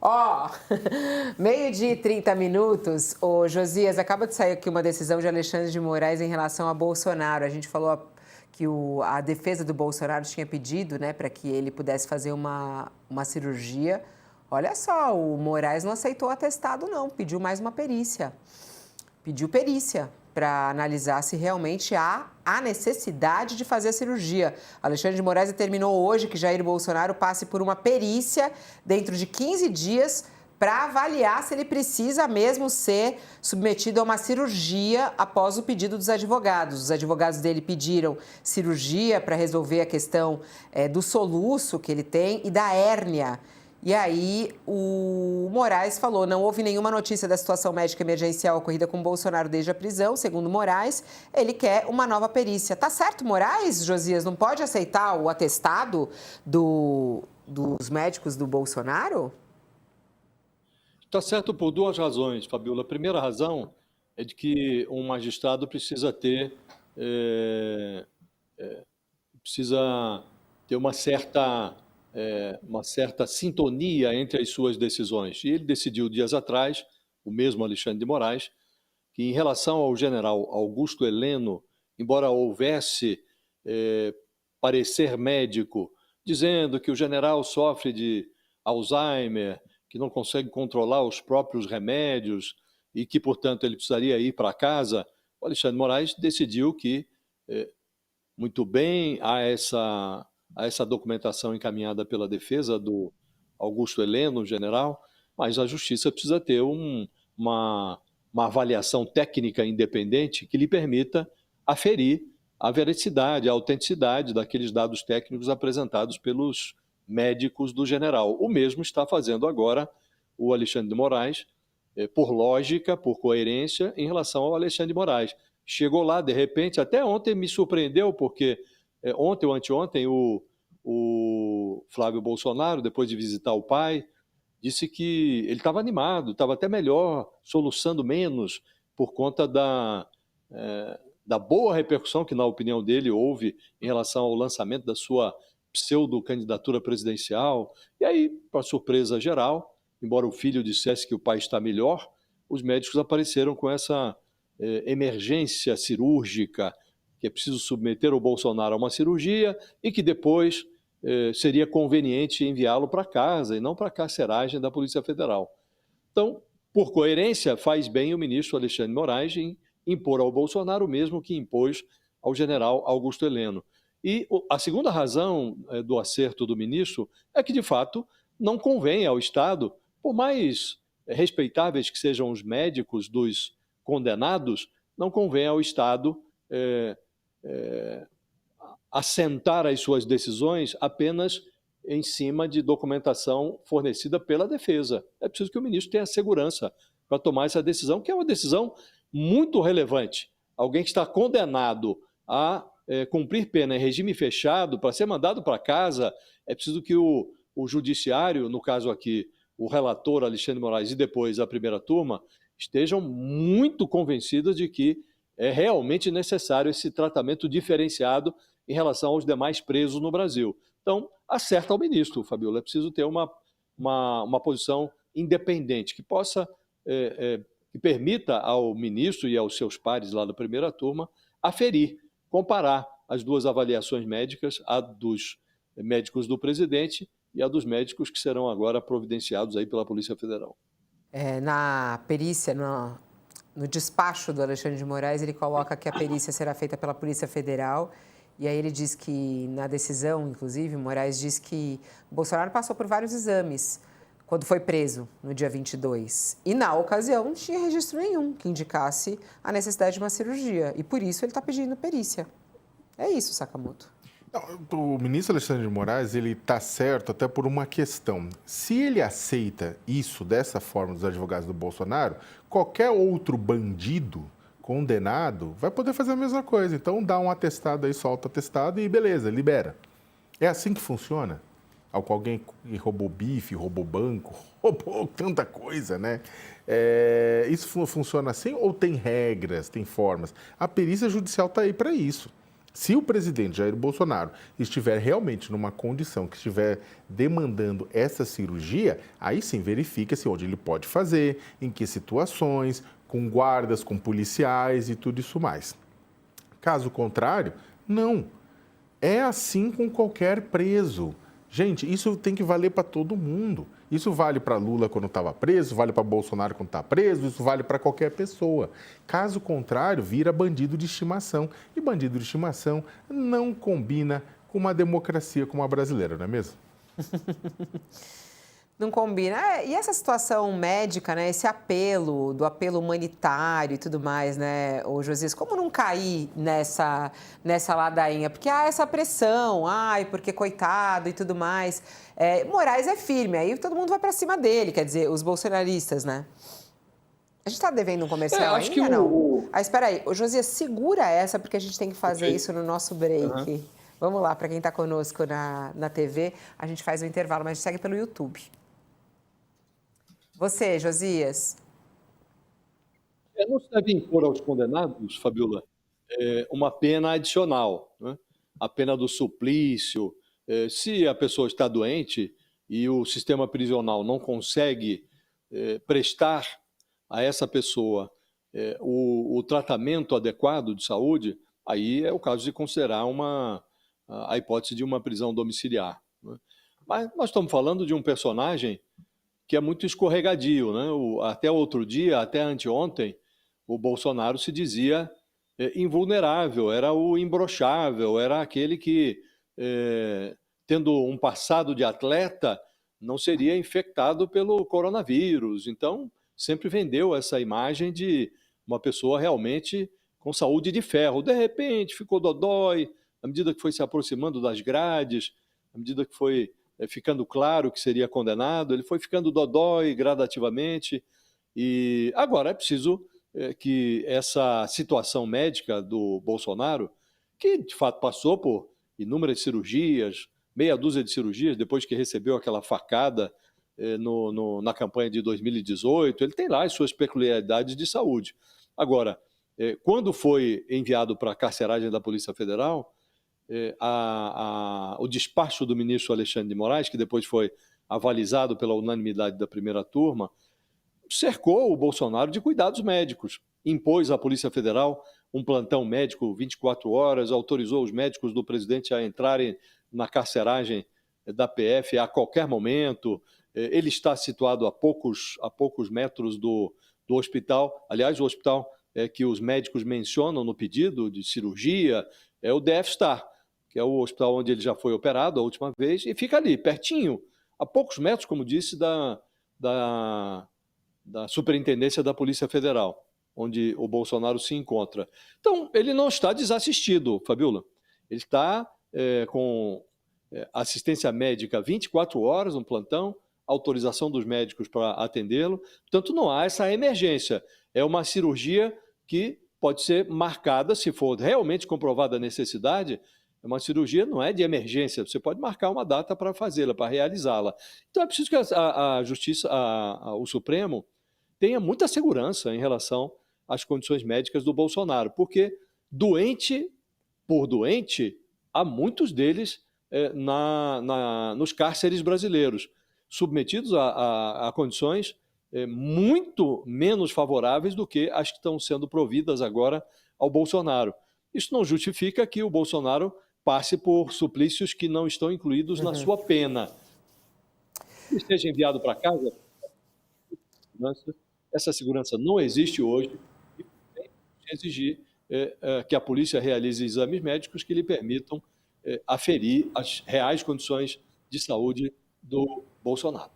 Ó, meio-dia e 30 minutos. Ô, Josias, acaba de sair aqui uma decisão de Alexandre de Moraes em relação a Bolsonaro. A gente falou que a defesa do Bolsonaro tinha pedido, né, para que ele pudesse fazer uma cirurgia. Olha só, o Moraes não aceitou o atestado, não. Pediu mais uma perícia. Pediu perícia para analisar se realmente há necessidade de fazer a cirurgia. Alexandre de Moraes determinou hoje que Jair Bolsonaro passe por uma perícia dentro de 15 dias para avaliar se ele precisa mesmo ser submetido a uma cirurgia após o pedido dos advogados. Os advogados dele pediram cirurgia para resolver a questão do soluço que ele tem e da hérnia. E aí o Moraes falou, não houve nenhuma notícia da situação médica emergencial ocorrida com Bolsonaro desde a prisão. Segundo Moraes, ele quer uma nova perícia. Tá certo, Moraes, Josias? Não pode aceitar o atestado dos médicos do Bolsonaro? Está certo por duas razões, Fabiola. A primeira razão é de que um magistrado precisa ter uma certa sintonia entre as suas decisões. E ele decidiu dias atrás, o mesmo Alexandre de Moraes, que em relação ao general Augusto Heleno, embora houvesse parecer médico dizendo que o general sofre de Alzheimer, que não consegue controlar os próprios remédios e que, portanto, ele precisaria ir para casa, o Alexandre de Moraes decidiu que, muito bem, há essa documentação encaminhada pela defesa do Augusto Heleno, general, mas a justiça precisa ter uma avaliação técnica independente que lhe permita aferir a veracidade, a autenticidade daqueles dados técnicos apresentados pelos médicos do general. O mesmo está fazendo agora o Alexandre de Moraes, por lógica, por coerência, em relação ao Alexandre de Moraes. Chegou lá, de repente, até ontem me surpreendeu, porque ontem ou anteontem o Flávio Bolsonaro, depois de visitar o pai, disse que ele estava animado, estava até melhor, soluçando menos, por conta da boa repercussão que, na opinião dele, houve em relação ao lançamento da sua pseudo-candidatura presidencial. E aí, para surpresa geral, embora o filho dissesse que o pai está melhor, os médicos apareceram com essa emergência cirúrgica, que é preciso submeter o Bolsonaro a uma cirurgia e que depois seria conveniente enviá-lo para casa e não para a carceragem da Polícia Federal. Então, por coerência, faz bem o ministro Alexandre de Moraes em impor ao Bolsonaro o mesmo que impôs ao general Augusto Heleno. E a segunda razão do acerto do ministro é que, de fato, não convém ao Estado, por mais respeitáveis que sejam os médicos dos condenados, não convém ao Estado assentar as suas decisões apenas em cima de documentação fornecida pela defesa. É preciso que o ministro tenha segurança para tomar essa decisão, que é uma decisão muito relevante. Alguém que está condenado a cumprir pena em regime fechado, para ser mandado para casa, é preciso que o judiciário, no caso aqui, o relator Alexandre de Moraes e depois a primeira turma, estejam muito convencidos de que é realmente necessário esse tratamento diferenciado em relação aos demais presos no Brasil. Então, acerta ao ministro, Fabiola, é preciso ter uma posição independente, que possa, que permita ao ministro e aos seus pares lá da primeira turma aferir, comparar as duas avaliações médicas, a dos médicos do presidente e a dos médicos que serão agora providenciados aí pela Polícia Federal. Na perícia, no despacho do Alexandre de Moraes, ele coloca que a perícia será feita pela Polícia Federal. E aí ele diz que, na decisão, inclusive, Moraes diz que Bolsonaro passou por vários exames quando foi preso, no dia 22. E, na ocasião, não tinha registro nenhum que indicasse a necessidade de uma cirurgia. E, por isso, ele está pedindo perícia. É isso, Sakamoto. O ministro Alexandre de Moraes, ele está certo até por uma questão. Se ele aceita isso dessa forma dos advogados do Bolsonaro, qualquer outro bandido condenado vai poder fazer a mesma coisa. Então, dá um atestado aí, solta o atestado e beleza, libera. É assim que funciona? Alguém que roubou bife, roubou banco, roubou tanta coisa, né? Isso funciona assim ou tem regras, tem formas? A perícia judicial está aí para isso. Se o presidente Jair Bolsonaro estiver realmente numa condição que estiver demandando essa cirurgia, aí sim verifica-se onde ele pode fazer, em que situações, com guardas, com policiais e tudo isso mais. Caso contrário, não. É assim com qualquer preso. Gente, isso tem que valer para todo mundo. Isso vale para Lula quando estava preso, vale para Bolsonaro quando está preso, isso vale para qualquer pessoa. Caso contrário, vira bandido de estimação. E bandido de estimação não combina com uma democracia como a brasileira, não é mesmo? Não combina. E essa situação médica, né? Esse apelo, do apelo humanitário e tudo mais, né, ô Josias, como não cair nessa ladainha? Porque há essa pressão, porque coitado e tudo mais. Moraes é firme, aí todo mundo vai para cima dele, quer dizer, os bolsonaristas, né? A gente está devendo um comercial acho ainda, que não? Espera aí, ô Josias, segura essa, porque a gente tem que fazer Ok. isso no nosso break. Aham. Vamos lá, para quem está conosco na TV, a gente faz o intervalo, mas a gente segue pelo YouTube. Você, Josias. Não se deve impor aos condenados, Fabiola, uma pena adicional, né? A pena do suplício. Se a pessoa está doente e o sistema prisional não consegue prestar a essa pessoa o tratamento adequado de saúde, aí é o caso de considerar a hipótese de uma prisão domiciliar, né? Mas nós estamos falando de um personagem que é muito escorregadio, né? Até outro dia, até anteontem, o Bolsonaro se dizia invulnerável, era o imbrochável, era aquele que, tendo um passado de atleta, não seria infectado pelo coronavírus. Então, sempre vendeu essa imagem de uma pessoa realmente com saúde de ferro. De repente, ficou dodói, à medida que foi se aproximando das grades, à medida que foi ficando claro que seria condenado, ele foi ficando dodói gradativamente. E agora é preciso que essa situação médica do Bolsonaro, que de fato passou por inúmeras cirurgias, meia dúzia de cirurgias, depois que recebeu aquela facada na campanha de 2018, ele tem lá as suas peculiaridades de saúde. Agora, quando foi enviado para a carceragem da Polícia Federal, o despacho do ministro Alexandre de Moraes, que depois foi avalizado pela unanimidade da primeira turma, cercou o Bolsonaro de cuidados médicos, impôs à Polícia Federal um plantão médico 24 horas, autorizou os médicos do presidente a entrarem na carceragem da PF a qualquer momento. Ele está situado a poucos metros do hospital. Aliás, o hospital que os médicos mencionam no pedido de cirurgia é o DF-Star, que é o hospital onde ele já foi operado a última vez, e fica ali, pertinho, a poucos metros, como disse, da Superintendência da Polícia Federal, onde o Bolsonaro se encontra. Então, ele não está desassistido, Fabiola. Ele está com assistência médica 24 horas, um plantão, autorização dos médicos para atendê-lo. Portanto, não há essa emergência. É uma cirurgia que pode ser marcada, se for realmente comprovada a necessidade. É uma cirurgia, não é de emergência. Você pode marcar uma data para fazê-la, para realizá-la. Então, é preciso que a Justiça, o Supremo, tenha muita segurança em relação às condições médicas do Bolsonaro, porque doente por doente, há muitos deles nos cárceres brasileiros, submetidos a condições muito menos favoráveis do que as que estão sendo providas agora ao Bolsonaro. Isso não justifica que o Bolsonaro passe por suplícios que não estão incluídos na sua pena. Que esteja enviado para casa, essa segurança não existe hoje e tem que exigir que a polícia realize exames médicos que lhe permitam aferir as reais condições de saúde do Bolsonaro.